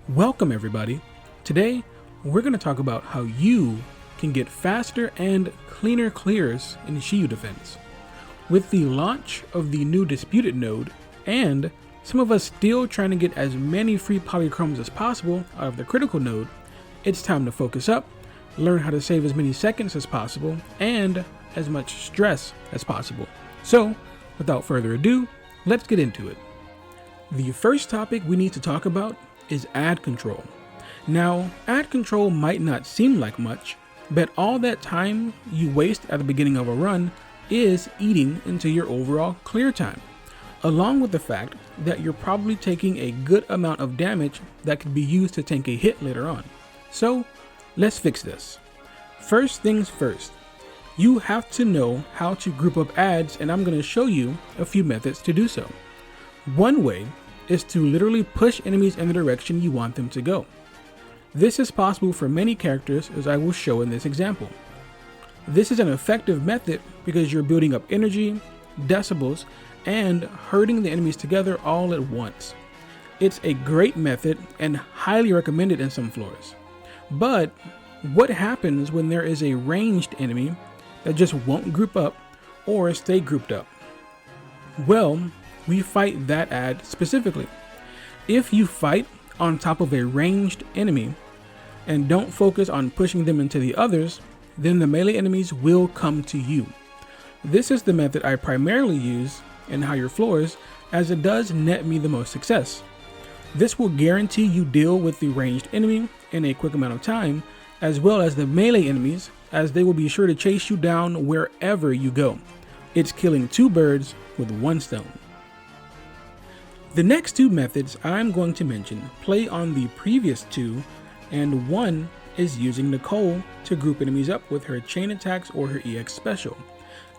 Welcome everybody. Today we're going to talk about how you can get faster and cleaner clears in Shiyu defense. With the launch of the new disputed node and some of us still trying to get as many free polychromes as possible out of the critical node, it's time to focus up, learn how to save as many seconds as possible and as much stress as possible. So without further ado, let's get into it. The first topic we need to talk about is ad control. Now, ad control might not seem like much, but all that time you waste at the beginning of a run is eating into your overall clear time, along with the fact that you're probably taking a good amount of damage that could be used to tank a hit later on. So let's fix this. First things first, you have to know how to group up ads, and I'm going to show you a few methods to do so. One way is to literally push enemies in the direction you want them to go. This is possible for many characters, as I will show in this example. This is an effective method because you're building up energy, decibels, and herding the enemies together all at once. It's a great method and highly recommended in some floors. But what happens when there is a ranged enemy that just won't group up or stay grouped up? Well, we fight that ad specifically. If you fight on top of a ranged enemy and don't focus on pushing them into the others, then the melee enemies will come to you. This is the method I primarily use in higher floors, as it does net me the most success. This will guarantee you deal with the ranged enemy in a quick amount of time, as well as the melee enemies, as they will be sure to chase you down wherever you go. It's killing two birds with one stone. The next two methods I'm going to mention play on the previous two, and one is using Nicole to group enemies up with her chain attacks or her EX special.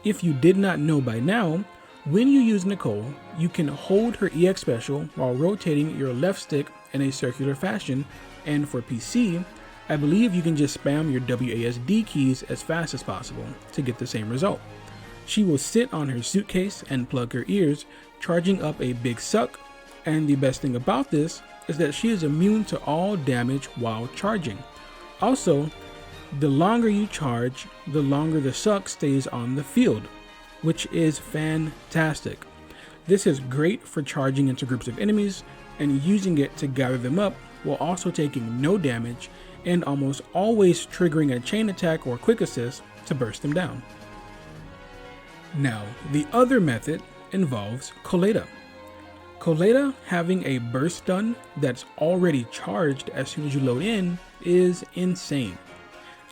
If you did not know by now, when you use Nicole, you can hold her EX special while rotating your left stick in a circular fashion, and for PC, I believe you can just spam your WASD keys as fast as possible to get the same result. She will sit on her suitcase and plug her ears, charging up a big suck, and the best thing about this is that she is immune to all damage while charging. Also, the longer you charge, the longer the suck stays on the field, which is fantastic. This is great for charging into groups of enemies and using it to gather them up while also taking no damage and almost always triggering a chain attack or quick assist to burst them down. Now, the other method involves Koleda. Koleda having a burst stun that's already charged as soon as you load in is insane.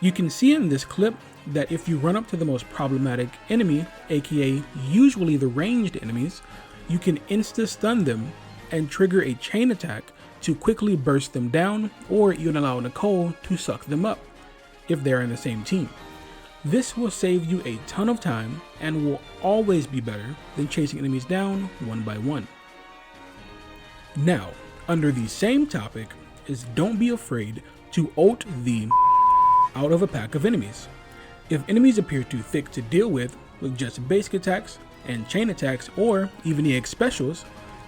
You can see in this clip that if you run up to the most problematic enemy, aka usually the ranged enemies, you can insta-stun them and trigger a chain attack to quickly burst them down, or even allow Nicole to suck them up if they're in the same team. This will save you a ton of time and will always be better than chasing enemies down one by one. Now, under the same topic is don't be afraid to ult the out of a pack of enemies. If enemies appear too thick to deal with just basic attacks and chain attacks or even EX specials,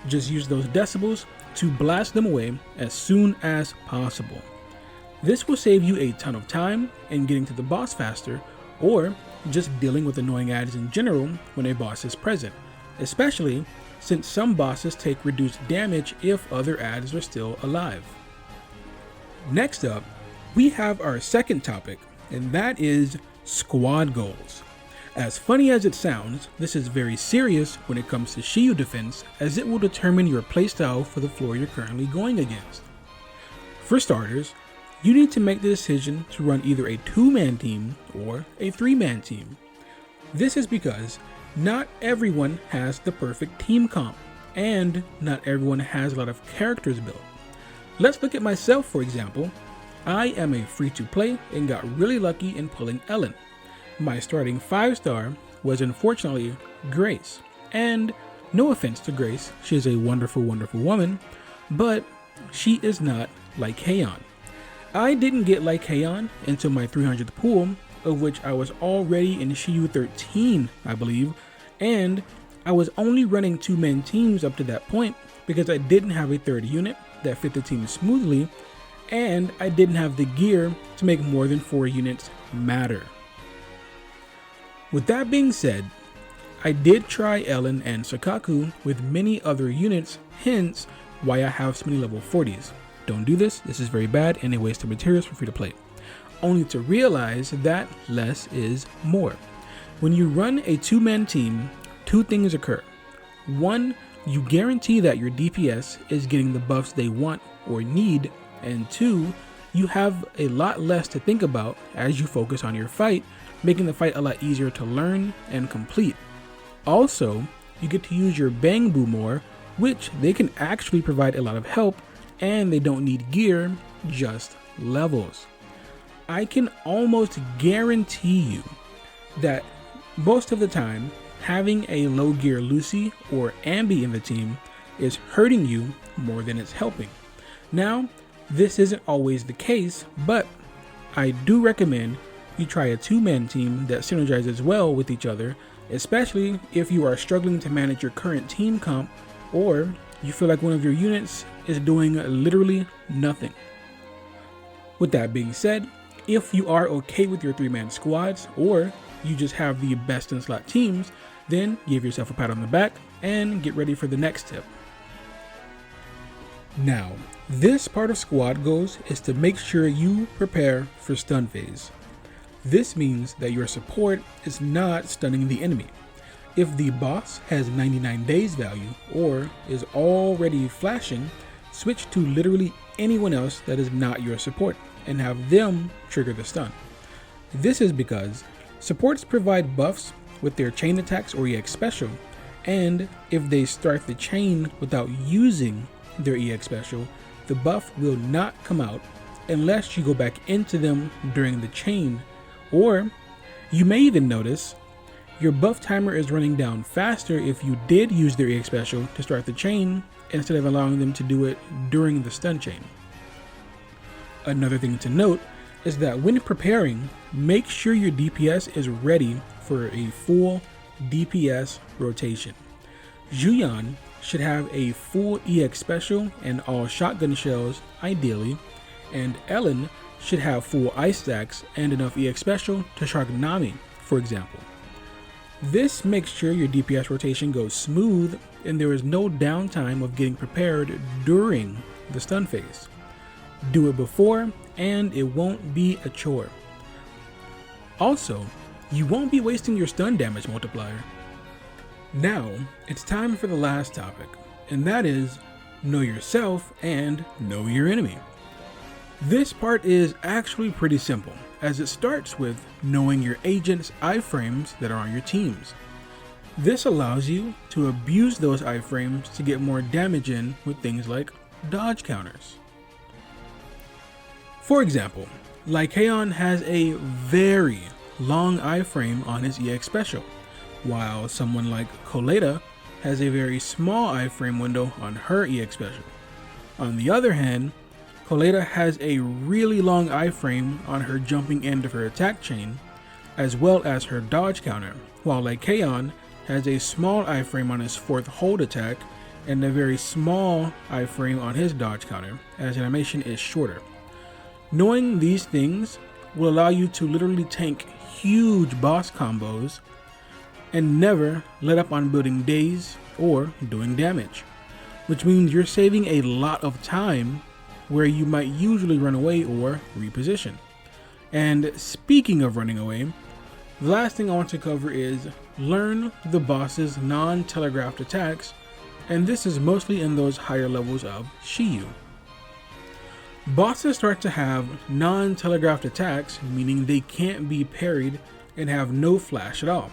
just use those decibels to blast them away as soon as possible. This will save you a ton of time in getting to the boss faster, or just dealing with annoying ads in general when a boss is present, especially since some bosses take reduced damage if other ads are still alive. Next up, we have our second topic, and that is squad goals. As funny as it sounds, this is very serious when it comes to Shiyu defense, as it will determine your playstyle for the floor you're currently going against. For starters, you need to make the decision to run either a 2-man team or a 3-man team. This is because not everyone has the perfect team comp, and not everyone has a lot of characters built. Let's look at myself, for example. I am a free-to-play and got really lucky in pulling Ellen. My starting 5-star was unfortunately Grace, and no offense to Grace, she is a wonderful, wonderful woman, but she is not like Heian. I didn't get like Heian until my 300th pool, of which I was already in Shiyu 13, I believe, and I was only running 2-man teams up to that point because I didn't have a third unit that fit the team smoothly, and I didn't have the gear to make more than 4 units matter. With that being said, I did try Ellen and Sakaku with many other units, hence why I have so many level 40s. Don't do this is very bad and a waste of materials for free to play. Only to realize that less is more. When you run a 2-man team, 2 things occur. 1, you guarantee that your DPS is getting the buffs they want or need, and 2, you have a lot less to think about as you focus on your fight, making the fight a lot easier to learn and complete. Also, you get to use your Bang Boo more, which they can actually provide a lot of help, and they don't need gear, just levels. I can almost guarantee you that most of the time, having a low gear Lucy or Ambi in the team is hurting you more than it's helping. Now, this isn't always the case, but I do recommend you try a 2-man team that synergizes well with each other, especially if you are struggling to manage your current team comp or you feel like one of your units is doing literally nothing. With that being said, if you are okay with your 3-man squads or you just have the best in slot teams, then give yourself a pat on the back and get ready for the next tip. Now, this part of squad goals is to make sure you prepare for stun phase. This means that your support is not stunning the enemy. If the boss has 99 days value or is already flashing, switch to literally anyone else that is not your support and have them trigger the stun. This is because supports provide buffs with their chain attacks or EX special, and if they start the chain without using their EX special, the buff will not come out unless you go back into them during the chain, or you may even notice your buff timer is running down faster if you did use their EX special to start the chain instead of allowing them to do it during the stun chain. Another thing to note is that when preparing, make sure your DPS is ready for a full DPS rotation. Juyan should have a full EX special and all shotgun shells ideally, and Ellen should have full ice stacks and enough EX special to shark Nami, for example. This makes sure your DPS rotation goes smooth and there is no downtime of getting prepared during the stun phase. Do it before and it won't be a chore. Also, you won't be wasting your stun damage multiplier. Now, it's time for the last topic, and that is know yourself and know your enemy. This part is actually pretty simple, as it starts with knowing your agent's iframes that are on your teams. This allows you to abuse those iframes to get more damage in with things like dodge counters. For example, Lycaon has a very long iframe on his EX special, while someone like Koleda has a very small iframe window on her EX special. On the other hand, Koleda has a really long iframe on her jumping end of her attack chain, as well as her dodge counter, while Lycaon has a small iframe on his 4th hold attack and a very small iframe on his dodge counter, as animation is shorter. Knowing these things will allow you to literally tank huge boss combos and never let up on building days or doing damage, which means you're saving a lot of time where you might usually run away or reposition. And speaking of running away, the last thing I want to cover is learn the boss's non-telegraphed attacks, and this is mostly in those higher levels of Shiyu. Bosses start to have non-telegraphed attacks, meaning they can't be parried and have no flash at all.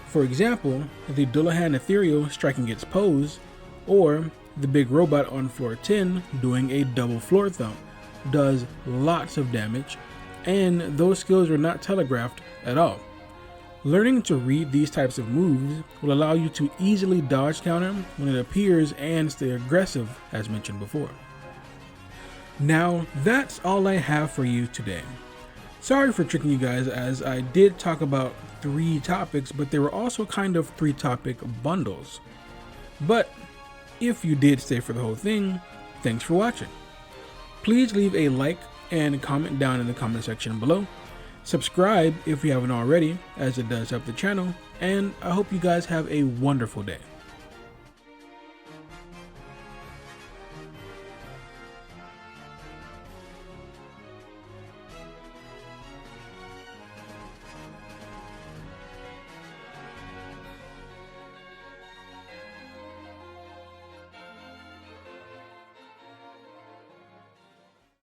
For example, the Dullahan Ethereal striking its pose, or the big robot on floor 10 doing a double floor thump, does lots of damage, and those skills are not telegraphed at all. Learning to read these types of moves will allow you to easily dodge counter when it appears and stay aggressive, as mentioned before. Now, that's all I have for you today. Sorry for tricking you guys, as I did talk about 3 topics, but they were also kind of 3 topic bundles. But if you did stay for the whole thing, Thanks for watching. Please leave a like and comment down in the comment section below. Subscribe if you haven't already, as it does help the channel, and I hope you guys have a wonderful day.